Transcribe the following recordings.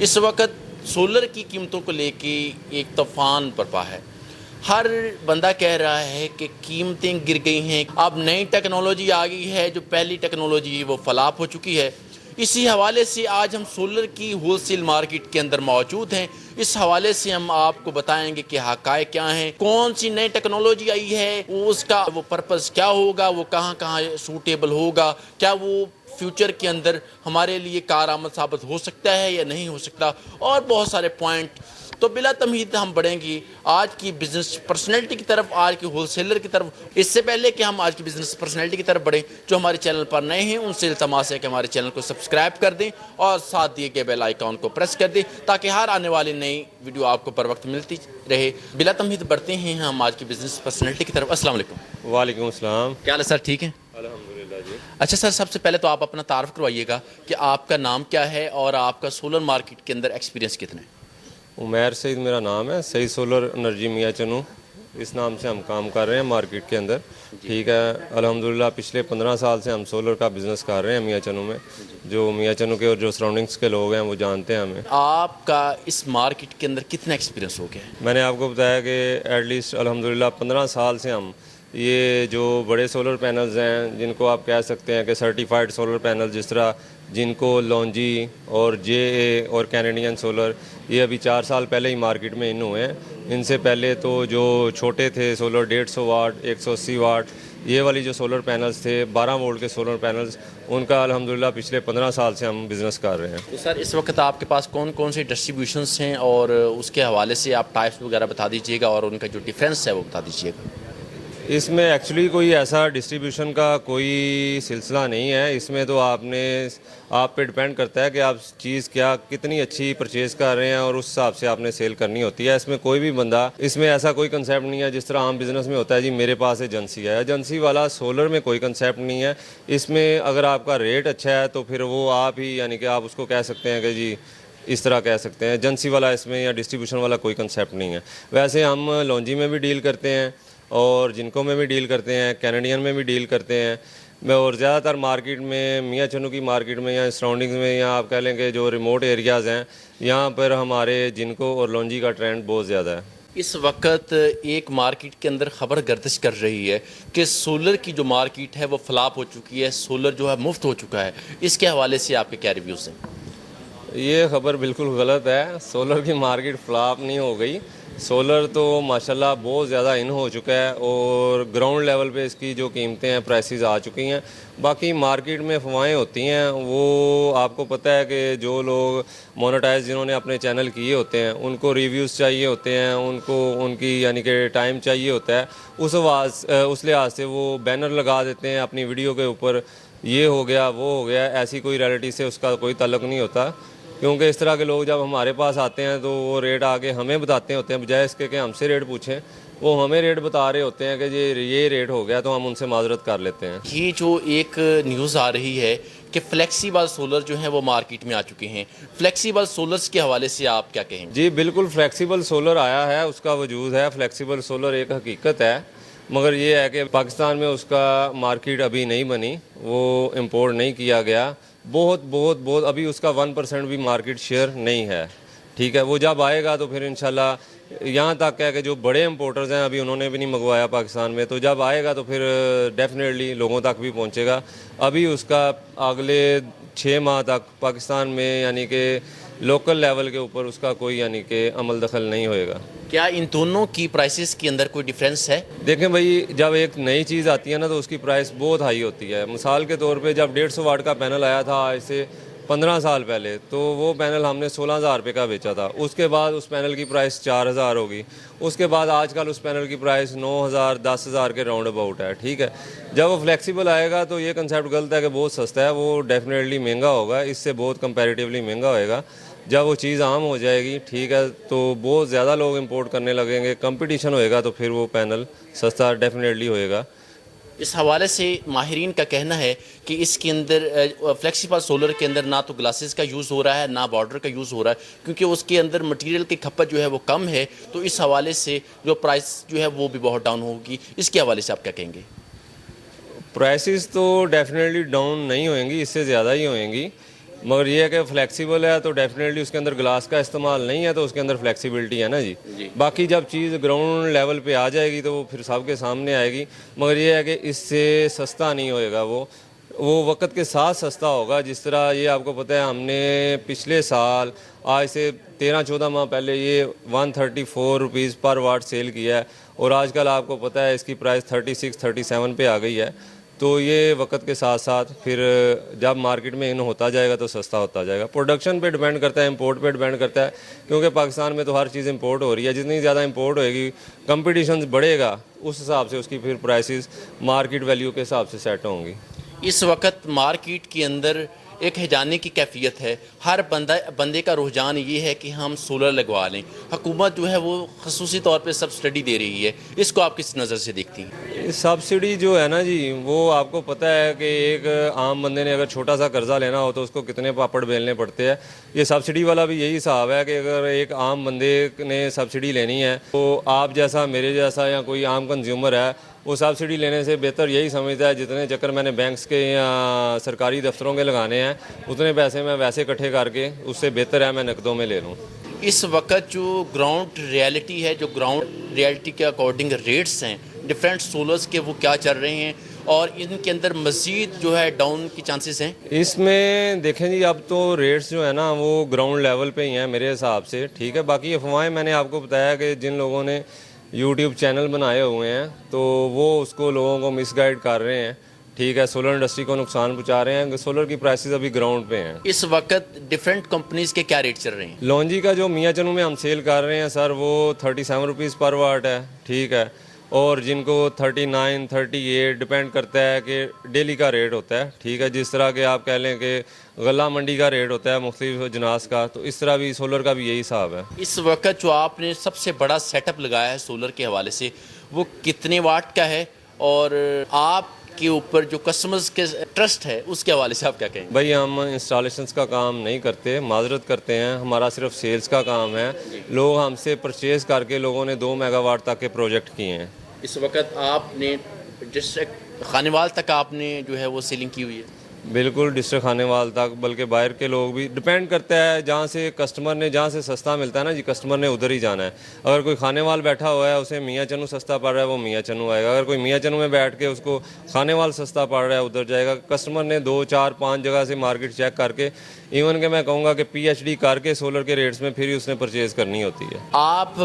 इस वक्त सोलर की कीमतों को लेके एक तूफान बरपा है। हर बंदा कह रहा है कि कीमतें गिर गई हैं, अब नई टेक्नोलॉजी आ गई है, जो पहली टेक्नोलॉजी वो फलाप हो चुकी है। इसी हवाले से आज हम सोलर की होलसेल मार्केट के अंदर मौजूद हैं। इस हवाले से हम आपको बताएंगे कि हक़ाइक़ क्या हैं, कौन सी नई टेक्नोलॉजी आई है, उसका वो पर्पज़ क्या होगा, वो कहाँ कहाँ सूटेबल होगा, क्या वो फ्यूचर के अंदर हमारे लिए कारआमद साबित हो सकता है या नहीं हो सकता, और बहुत सारे पॉइंट। तो बिला तमहीद हम बढ़ेंगे आज की बिज़नेस पर्सनैलिटी की तरफ, आज की होलसेलर की तरफ। इससे पहले कि हम आज की बिज़नेस पर्सनैलिटी की तरफ बढ़ें, जो हमारे चैनल पर नए हैं उनसे इल्तमास है कि हमारे चैनल को सब्सक्राइब कर दें और साथ दिए गए बेल आइकॉन को प्रेस कर दें, ताकि हर आने वाली नई वीडियो आपको बर वक्त मिलती रहे। बिला तमहीद बढ़ते हैं हम आज की बिज़नेस पर्सनैलिटी की तरफ। अस्सलाम वालेकुम। वालेकुम अस्सलाम। क्या हाल है सर, ठीक है? अल्हम्दुलिल्लाह जी। अच्छा सर, सबसे पहले तो आप अपना तारुफ करवाइएगा कि आपका नाम क्या है और आपका सोलर मार्केट के अंदर एक्सपीरियंस कितना है? उमैर सईद मेरा नाम है, सईद सोलर एनर्जी मियाँ चनू, इस नाम से हम काम कर रहे हैं मार्केट के अंदर। ठीक है, अल्हम्दुलिल्लाह पिछले 15 साल से हम सोलर का बिज़नेस कर रहे हैं मियाँ चनू में। जो मियाँ चनू के और जो सराउंडिंग्स के लोग हैं वो जानते हैं हमें। आपका इस मार्केट के अंदर कितना एक्सपीरियंस हो गया है? मैंने आपको बताया कि एटलीस्ट अल्हम्दुलिल्लाह 15 साल से हम ये जो बड़े सोलर पैनल्स हैं, जिनको आप कह सकते हैं कि सर्टिफाइड सोलर पैनल, जिस तरह जिनको लॉन्जी और जे और कैनेडियन सोलर, ये अभी 4 साल पहले ही मार्केट में इन हुए हैं। इनसे पहले तो जो छोटे थे सोलर 150 वाट, 180 वाट, ये वाली जो सोलर पैनल्स थे 12 वोल्ट के सोलर पैनल्स, उनका अल्हम्दुलिल्लाह पिछले 15 साल से हम बिज़नेस कर रहे हैं। तो सर इस वक्त आपके पास कौन कौन से डिस्ट्रीब्यूशंस हैं, और उसके हवाले से आप टाइप्स वगैरह बता दीजिएगा और उनका जो डिफरेंस है वो बता दीजिएगा। इसमें एक्चुअली कोई ऐसा डिस्ट्रीब्यूशन का कोई सिलसिला नहीं है। इसमें तो आप पे डिपेंड करता है कि आप चीज़ क्या कितनी अच्छी परचेज़ कर रहे हैं और उस हिसाब से आपने सेल करनी होती है। इसमें कोई भी बंदा, इसमें ऐसा कोई कंसेप्ट नहीं है जिस तरह आम बिज़नेस में होता है जी मेरे पास एजेंसी है। एजेंसी वाला सोलर में कोई कंसेप्ट नहीं है। इसमें अगर आपका रेट अच्छा है तो फिर वो आप ही, यानी कि आप उसको कह सकते हैं कि जी इस तरह कह सकते हैं। एजेंसी वाला इसमें या डिस्ट्रीब्यूशन वाला कोई कंसेप्ट नहीं है। वैसे हम लॉन्जी में भी डील करते हैं और जिनको में भी डील करते हैं, कैनेडियन में भी डील करते हैं। मैं और ज़्यादातर मार्केट में, मियाँ चनू की मार्केट में या सराउंडिंग्स में, या आप कह लें कि जो रिमोट एरियाज़ हैं, यहाँ पर हमारे जिनको और लॉन्जी का ट्रेंड बहुत ज़्यादा है। इस वक्त एक मार्केट के अंदर ख़बर गर्दिश कर रही है कि सोलर की जो मार्केट है वो फ्लॉप हो चुकी है, सोलर जो है मुफ्त हो चुका है। इसके हवाले से आपके क्या रिव्यूज़ हैं? ये खबर बिल्कुल गलत है। सोलर की मार्केट फ्लॉप नहीं हो गई। सोलर तो माशाल्लाह बहुत ज़्यादा इन हो चुका है और ग्राउंड लेवल पे इसकी जो कीमतें हैं, प्राइसेस आ चुकी हैं। बाकी मार्केट में अफवाहें होती हैं, वो आपको पता है कि जो लोग मोनेटाइज जिन्होंने अपने चैनल किए होते हैं उनको रिव्यूज़ चाहिए होते हैं, उनको उनकी यानी कि टाइम चाहिए होता है। उस लिहाज से वो बैनर लगा देते हैं अपनी वीडियो के ऊपर, ये हो गया वो हो गया। ऐसी कोई रियलिटी से उसका कोई ताल्लुक़ नहीं होता, क्योंकि इस तरह के लोग जब हमारे पास आते हैं तो वो रेट आगे हमें बताते होते हैं, बजाय इसके कि हमसे रेट पूछें। वो हमें रेट बता रहे होते हैं कि ये रेट हो गया, तो हम उनसे माजरत कर लेते हैं। ये जो एक न्यूज़ आ रही है कि फ्लेक्सिबल सोलर जो हैं वो मार्केट में आ चुके हैं, फ्लेक्सिबल सोलर्स के हवाले से आप क्या कहेंगे? जी बिल्कुल, फ्लेक्सिबल सोलर आया है, उसका वजूद है। फ्लेक्सिबल सोलर एक हकीकत है, मगर ये है कि पाकिस्तान में उसका मार्केट अभी नहीं बनी, वो इम्पोर्ट नहीं किया गया। बहुत बहुत बहुत अभी उसका 1% भी मार्केट शेयर नहीं है। ठीक है, वो जब आएगा तो फिर इंशाल्लाह, यहाँ तक है कि जो बड़े इम्पोर्टर्स हैं अभी उन्होंने भी नहीं मंगवाया पाकिस्तान में, तो जब आएगा तो फिर डेफिनेटली लोगों तक भी पहुँचेगा। अभी उसका अगले 6 माह तक पाकिस्तान में यानी कि लोकल लेवल के ऊपर उसका कोई यानी कि अमल दखल नहीं होएगा। क्या इन दोनों की प्राइसेस के अंदर कोई डिफरेंस है? देखें भाई, जब एक नई चीज़ आती है ना तो उसकी प्राइस बहुत हाई होती है। मिसाल के तौर पे जब 150 वाट का पैनल आया था आज से 15 साल पहले, तो वो पैनल हमने 16,000 रुपये का बेचा था। उसके बाद उस पैनल की प्राइस 4,000 होगी। उसके बाद आजकल उस पैनल की प्राइस 9,000 10,000 के राउंड अबाउट है। ठीक है, जब वो फ्लेक्सिबल आएगा तो ये कंसेप्ट गलत है कि बहुत सस्ता है, वो डेफिनेटली महंगा होगा, इससे बहुत कंपैरेटिवली महंगा होएगा। जब वो चीज़ आम हो जाएगी, ठीक है, तो बहुत ज़्यादा लोग इंपोर्ट करने लगेंगे, कंपटीशन होएगा, तो फिर वो पैनल सस्ता डेफिनेटली होएगा। इस हवाले से माहिरीन का कहना है कि इसके अंदर फ्लेक्सिबल सोलर के अंदर ना तो ग्लासेस का यूज़ हो रहा है ना बॉर्डर का यूज़ हो रहा है, क्योंकि उसके अंदर मटेरियल की खपत जो है वो कम है। तो इस हवाले से जो प्राइस जो है वो भी बहुत डाउन होगी। इसके हवाले से आप क्या कहेंगे? प्राइसेस तो डेफिनेटली डाउन नहीं होएंगी, इससे ज़्यादा ही होएंगी, मगर ये है कि फ्लेक्सिबल है तो डेफिनेटली उसके अंदर ग्लास का इस्तेमाल नहीं है, तो उसके अंदर फ्लेक्सिबिलिटी है ना जी। बाकी जब चीज़ ग्राउंड लेवल पे आ जाएगी तो वो फिर सबके सामने आएगी। मगर ये है कि इससे सस्ता नहीं होएगा, वो वक्त के साथ सस्ता होगा। जिस तरह ये आपको पता है, हमने पिछले साल आज से 13-14 माह पहले ये 134 रुपीज़ पर वाट सेल किया है, और आजकल आपको पता है इसकी प्राइस 36-37 पे आ गई है। तो ये वक्त के साथ साथ फिर जब मार्केट में इन होता जाएगा तो सस्ता होता जाएगा। प्रोडक्शन पे डिपेंड करता है, इंपोर्ट पे डिपेंड करता है, क्योंकि पाकिस्तान में तो हर चीज़ इंपोर्ट हो रही है। जितनी ज़्यादा इंपोर्ट होएगी, कंपटीशन बढ़ेगा, उस हिसाब से उसकी फिर प्राइसेस मार्केट वैल्यू के हिसाब से सेट होंगी। इस वक्त मार्केट के अंदर एक हैजाने की कैफियत है। हर बंदे का रुझान ये है कि हम सोलर लगवा लें। हुकूमत जो है वो खसूसी तौर पे सब्सिडी दे रही है, इसको आप किस नज़र से देखती हैं? सब्सिडी जो है ना जी, वो आपको पता है कि एक आम बंदे ने अगर छोटा सा कर्जा लेना हो तो उसको कितने पापड़ बेलने पड़ते हैं। ये सब्सिडी वाला भी यही हिसाब है कि अगर एक आम बंदे ने सब्सिडी लेनी है तो आप जैसा, मेरे जैसा या कोई आम कंज्यूमर है, वो सब्सिडी लेने से बेहतर यही समझता है जितने चक्कर मैंने बैंक्स के या सरकारी दफ्तरों के लगाने हैं, उतने पैसे मैं वैसे इकट्ठे करके, उससे बेहतर है मैं नकदों में ले लूँ। इस वक्त जो ग्राउंड रियलिटी है, जो ग्राउंड रियलिटी के अकॉर्डिंग रेट्स हैं डिफरेंट सोलर्स के, वो क्या चल रहे हैं और इनके अंदर मज़ीद जो है डाउन की चांसेस हैं? इसमें देखें जी, अब तो रेट्स जो है ना वो ग्राउंड लेवल पे ही हैं मेरे हिसाब से, ठीक है। बाकी अफवाहें मैंने आपको बताया कि जिन लोगों ने यूट्यूब चैनल बनाए हुए हैं तो वो उसको लोगों को मिसगाइड कर रहे हैं, ठीक है। सोलर इंडस्ट्री को नुकसान पहुंचा रहे हैं। सोलर की प्राइसेस अभी ग्राउंड पे हैं। इस वक्त डिफरेंट कंपनीज के क्या रेट चल रहे हैं? लॉन्जी का जो मियाँ चनू में हम सेल कर रहे हैं सर, वो 37 रुपीज़ पर वाट है, ठीक है। और जिनको 39, 38 डिपेंड करता है कि डेली का रेट होता है, ठीक है। जिस तरह के आप कह लें कि गला मंडी का रेट होता है मुख्तलिफ जनास का, तो इस तरह भी सोलर का भी यही हिसाब है। इस वक्त जो आपने सबसे बड़ा सेटअप लगाया है सोलर के हवाले से, वो कितने वाट का है और आप के ऊपर जो कस्टमर्स के ट्रस्ट है उसके हवाले से आप क्या कहेंगे? भाई हम इंस्टॉलेशंस का काम नहीं करते, माजरत करते हैं, हमारा सिर्फ सेल्स का काम है। लोग हमसे परचेज़ करके लोगों ने 2 मेगावाट तक के प्रोजेक्ट किए हैं। इस वक्त आपने डिस्ट्रिक्ट खानेवाल तक आपने जो है वो सेलिंग की हुई है? बिल्कुल, डिस्ट्रिक्ट खानेवाल तक, बल्कि बाहर के लोग भी, डिपेंड करता है जहाँ से कस्टमर ने, जहाँ से सस्ता मिलता है ना जी, कस्टमर ने उधर ही जाना है। अगर कोई खानेवाल बैठा हुआ है, उसे मियाँ चनू सस्ता पड़ रहा है, वो मियाँ चनू आएगा। अगर कोई मियाँ चनू में बैठ के उसको खानेवाल सस्ता पड़ रहा है, उधर जाएगा। कस्टमर ने 2, 4, 5 जगह से मार्केट चेक करके, इवन के मैं कहूँगा कि PhD करके सोलर के रेट्स में फिर ही उसने परचेज़ करनी होती है। आप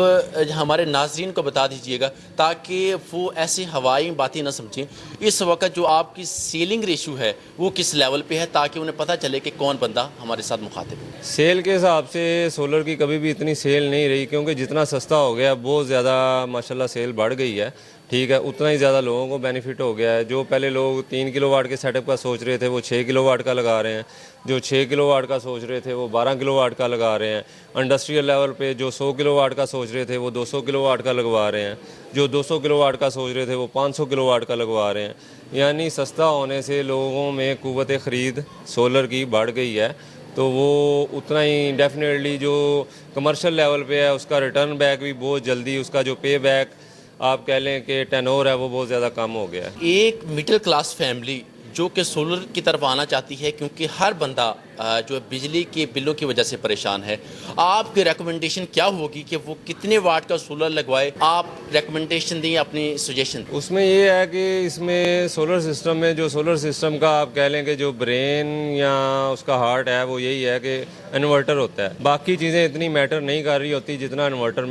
हमारे नाजरीन को बता दीजिएगा ताकि वो ऐसी हवाई बातें ना समझें, इस वक्त जो आपकी सेलिंग रेशो है वो किस लेवल पे है, ताकि उन्हें पता चले कि कौन बंदा हमारे साथ मुखातिब है। सेल के हिसाब से सोलर की कभी भी इतनी सेल नहीं रही, क्योंकि जितना सस्ता हो गया बहुत ज़्यादा माशाल्लाह सेल बढ़ गई है, ठीक है। उतना ही ज़्यादा लोगों को बेनिफिट हो गया है। जो पहले लोग 3 किलोवाट के सेटअप का सोच रहे थे वो 6 किलोवाट का लगा रहे हैं, जो 6 किलोवाट का सोच रहे थे वो 12 किलोवाट का लगा रहे हैं। इंडस्ट्रियल लेवल पे जो 100 किलोवाट का सोच रहे थे वो 200 किलोवाट का लगवा रहे हैं, जो 200 किलोवाट का सोच रहे थे वो 500 किलोवाट का लगवा रहे हैं। यानी सस्ता होने से लोगों में क़ुव्वत ख़रीद सोलर की बढ़ गई है, तो वो उतना ही डेफिनेटली जो कमर्शियल लेवल पे है उसका रिटर्न बैक भी बहुत जल्दी, उसका जो पे बैक आप कह लें कि टेनोर है वो बहुत ज़्यादा कम हो गया है। एक मिडिल क्लास फैमिली जो कि सोलर की तरफ आना चाहती है, क्योंकि हर बंदा जो है बिजली के बिलों की वजह से परेशान है, आपकी रिकमेंडेशन क्या होगी कि वो कितने वाट का सोलर लगवाए? आप रिकमेंडेशन दें, अपनी सजेशन। उसमें ये है कि इसमें सोलर सिस्टम में, जो सोलर सिस्टम का आप कह लें कि जो ब्रेन या उसका हार्ट है वो यही है कि इन्वर्टर होता है। बाकी चीज़ें इतनी मैटर नहीं कर रही होती जितना इन्वर्टर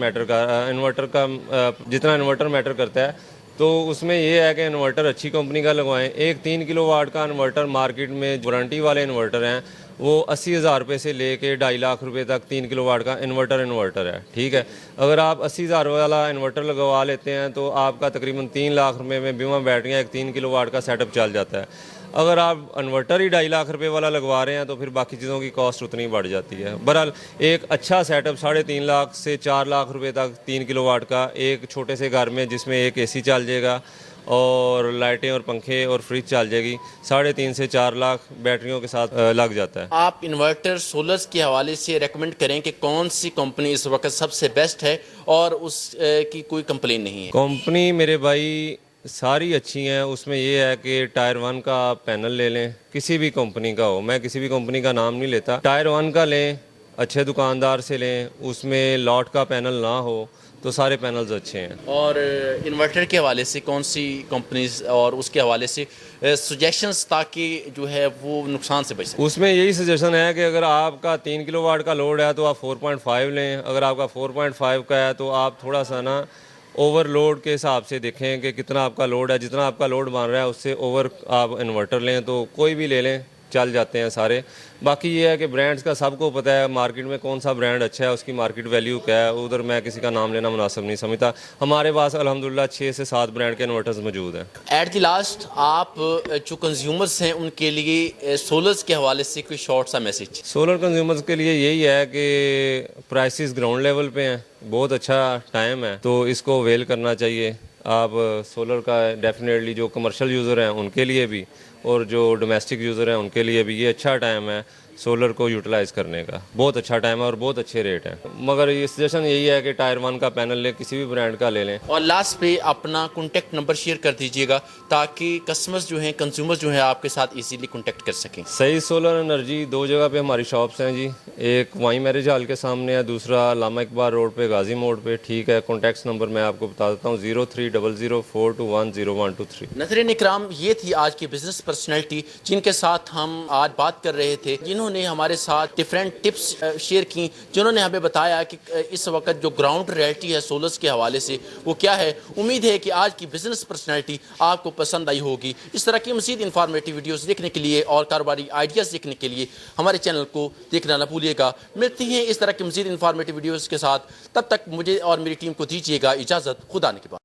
मैटर करता है। तो उसमें ये है कि इन्वर्टर अच्छी कंपनी का लगवाएं। एक 3 किलोवाट का इन्वर्टर मार्केट में वारंटी वाले इन्वर्टर हैं, वो 80,000 रुपये से लेके 2.5 लाख रुपए तक 3 किलोवाट का इन्वर्टर है, ठीक है। अगर आप 80,000 वाला इन्वर्टर लगवा लेते हैं तो आपका तकरीबन 3 लाख रुपए में बिना बैटरियाँ एक 3 किलोवाट का सेटअप चल जाता है। अगर आप इन्वर्टर ही 2.5 लाख रुपए वाला लगवा रहे हैं तो फिर बाकी चीज़ों की कॉस्ट उतनी बढ़ जाती है। बहरहाल एक अच्छा सेटअप 3.5 लाख से 4 लाख रुपए तक 3 किलोवाट का, एक छोटे से घर में जिसमें एक AC चल जाएगा और लाइटें और पंखे और फ्रिज चल जाएगी, 3.5 से 4 लाख बैटरियों के साथ लग जाता है। आप इन्वर्टर सोलर्स के हवाले से रेकमेंड करें कि कौन सी कंपनी इस वक्त सबसे बेस्ट है और उस की कोई कंप्लेन नहीं है? कंपनी मेरे भाई सारी अच्छी हैं। उसमें ये है कि टायर 1 का आप पैनल ले लें, किसी भी कंपनी का हो, मैं किसी भी कंपनी का नाम नहीं लेता। टायर 1 का लें, अच्छे दुकानदार से लें, उसमें लॉट का पैनल ना हो, तो सारे पैनल्स अच्छे हैं। और इन्वर्टर के हवाले से कौन सी कंपनीज और उसके हवाले से सजेशंस ताकि जो है वो नुकसान से बच सके? उसमें यही सजेशन है कि अगर आपका 3 किलोवाट का लोड है तो आप 4.5 लें, अगर आपका 4.5 का है तो आप थोड़ा सा ना ओवरलोड के हिसाब से देखें कि कितना आपका लोड है, जितना आपका लोड बन रहा है उससे ओवर आप इन्वर्टर लें, तो कोई भी ले लें, चल जाते हैं सारे। बाकी ये है कि ब्रांड्स का सबको पता है मार्केट में कौन सा ब्रांड अच्छा है, उसकी मार्केट वैल्यू क्या है, उधर मैं किसी का नाम लेना मुनासिब नहीं समझता। हमारे पास अल्हम्दुलिल्लाह 6 से 7 ब्रांड के इन्वर्टर्स मौजूद हैं। एट द लास्ट आप जो कंज्यूमर्स हैं उनके लिए सोलर्स के हवाले से कोई शॉर्ट सा मैसेज? सोलर कंज्यूमर्स के लिए यही है कि प्राइसेस ग्राउंड लेवल पे हैं, बहुत अच्छा टाइम है, तो इसको अवेल करना चाहिए। आप सोलर का डेफिनेटली जो कमर्शियल यूज़र हैं उनके लिए भी और जो डोमेस्टिक यूज़र हैं उनके लिए भी ये अच्छा टाइम है सोलर को यूटिलाइज़ करने का। बहुत अच्छा टाइम है और बहुत अच्छे रेट हैं। मगर ये सजेशन यही है कि टायर 1 का पैनल लें, किसी भी ब्रांड का ले लें। और लास्ट पे अपना कॉन्टैक्ट नंबर शेयर कर दीजिएगा ताकि कस्टमर्स जो हैं, कंज्यूमर्स जो हैं आपके साथ इजीली कॉन्टैक्ट कर सकें। सही सोलर एनर्जी 2 जगह पे हमारी शॉप्स हैं जी, एक वाई मैरिज हॉल के सामने है, दूसरा लामा इकबाल रोड पे गाजी मोड़ पे। ठीक है, कॉन्टैक्ट नंबर मैं आपको बता देता हूँ 030042100123। नज़रीन इकराम, ये थी आज की बिजनेस पर्सनैलिटी जिनके साथ हम आज बात कर रहे थे, जिन्होंने हमारे साथ डिफरेंट टिप्स शेयर की, जिन्होंने हमें बताया कि इस वक्त जो ग्राउंड रियलिटी है सोलर्स के हवाले से वो क्या है। उम्मीद है कि आज की बिजनेस पर्सनैलिटी आपको पसंद आई होगी। इस तरह की मज़ीद इंफॉर्मेटिव वीडियोज़ देखने के लिए और कारोबारी आइडियाज़ देखने के लिए हमारे चैनल को देखना ना भूलिएगा। मिलती हैं इस तरह की मज़ीद इंफॉर्मेटिव वीडियोज़ के साथ, तब तक मुझे और मेरी टीम को दीजिएगा इजाज़त। खुदा ने के बाद।